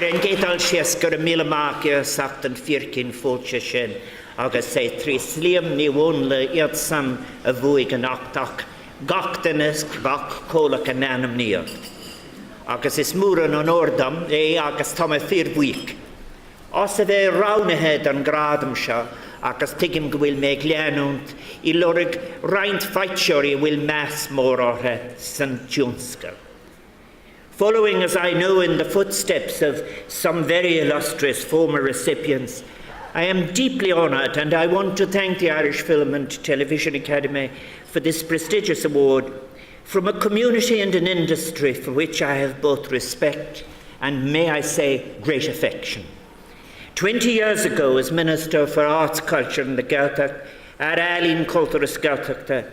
an gétal sias gur míle mágia sachtan firkin fótse sin, agus sé trí sliam ní bhún le iad san a bhuaigh an uchtach, gachtanas bach cólach an anam níocht. Agus is múran an ordam, agus tá a fír Os a bheith ránahead an gradam seo, agus tuigim go bhfuil méid leanúnt, I lorig raint feitseoirí bhfuil meas mór orthe san Thionscal. Following, as I know, in the footsteps of some very illustrious former recipients, I am deeply honoured, and I want to thank the Irish Film and Television Academy for this prestigious award from a community and an industry for which I have both respect and, may I say, great affection. 20 years ago, as Minister for Arts, Culture and the Gaeltacht at Ailín Culturas Gaeltachta,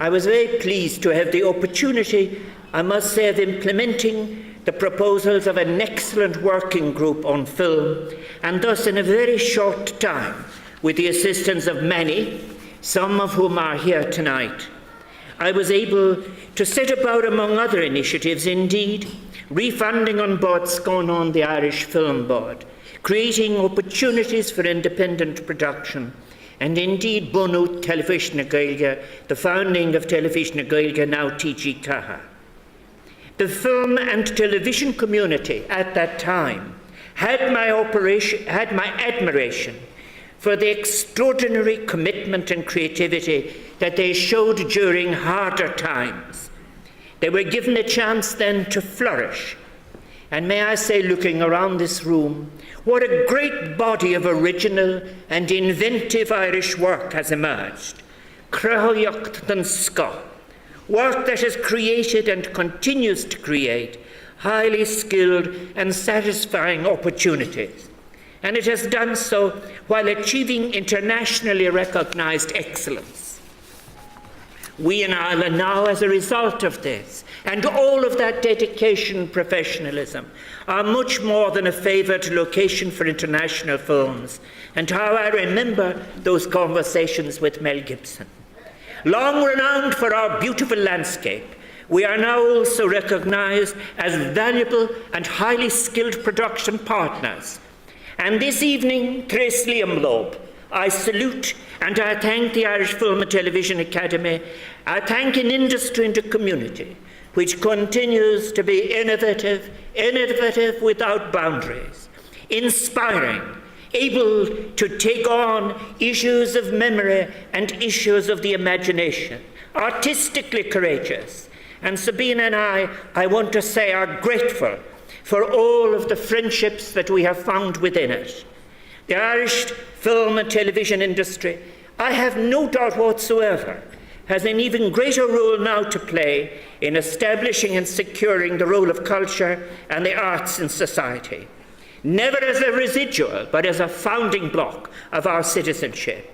I was very pleased to have the opportunity, I must say, of implementing the proposals of an excellent working group on film, and thus in a very short time, with the assistance of many, some of whom are here tonight, I was able to set about, among other initiatives, indeed, refunding on boards going on the Irish Film Board, creating opportunities for independent production, and indeed bunú Teilifíse na Gaeilge, the founding of Teilifíse na Gaeilge, now TG Caha. The film and television community at that time had my admiration for the extraordinary commitment and creativity that they showed during harder times. They were given a chance then to flourish. And may I say, looking around this room, what a great body of original and inventive Irish work has emerged. Uachtarán, work that has created and continues to create highly skilled and satisfying opportunities. And it has done so while achieving internationally recognised excellence. We in Ireland now, as a result of this, and all of that dedication and professionalism, are much more than a favoured location for international films, and how I remember those conversations with Mel Gibson. Long renowned for our beautiful landscape, we are now also recognised as valuable and highly skilled production partners. And this evening, Tris Liam Loeb, I salute and I thank the Irish Film and Television Academy. I thank an industry and a community which continues to be innovative without boundaries, inspiring, able to take on issues of memory and issues of the imagination, artistically courageous. And Sabine and I want to say, are grateful for all of the friendships that we have found within it. The Irish film and television industry, I have no doubt whatsoever, has an even greater role now to play in establishing and securing the role of culture and the arts in society, never as a residual, but as a founding block of our citizenship.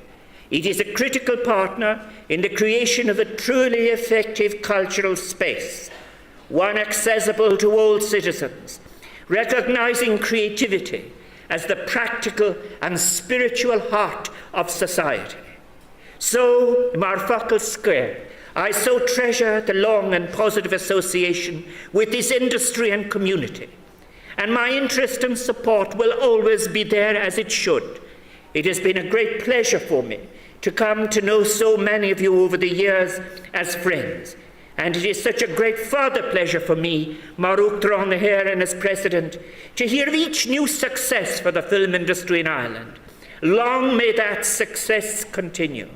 It is a critical partner in the creation of a truly effective cultural space, one accessible to all citizens, recognising creativity as the practical and spiritual heart of society. So, Marfacal Square, I so treasure the long and positive association with this industry and community, and my interest and support will always be there as it should. It has been a great pleasure for me to come to know so many of you over the years as friends, and it is such a great further pleasure for me, Uachtarán Micheál D as President, to hear of each new success for the film industry in Ireland. Long may that success continue.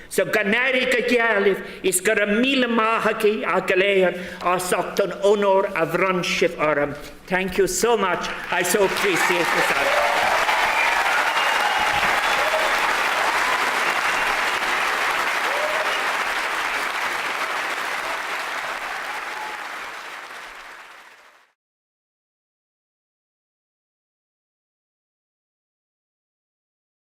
So Gannari Gagialif is Garamila Mahaki Agalean Asokton Honor Avranship Aram. Thank you so much. I so appreciate this.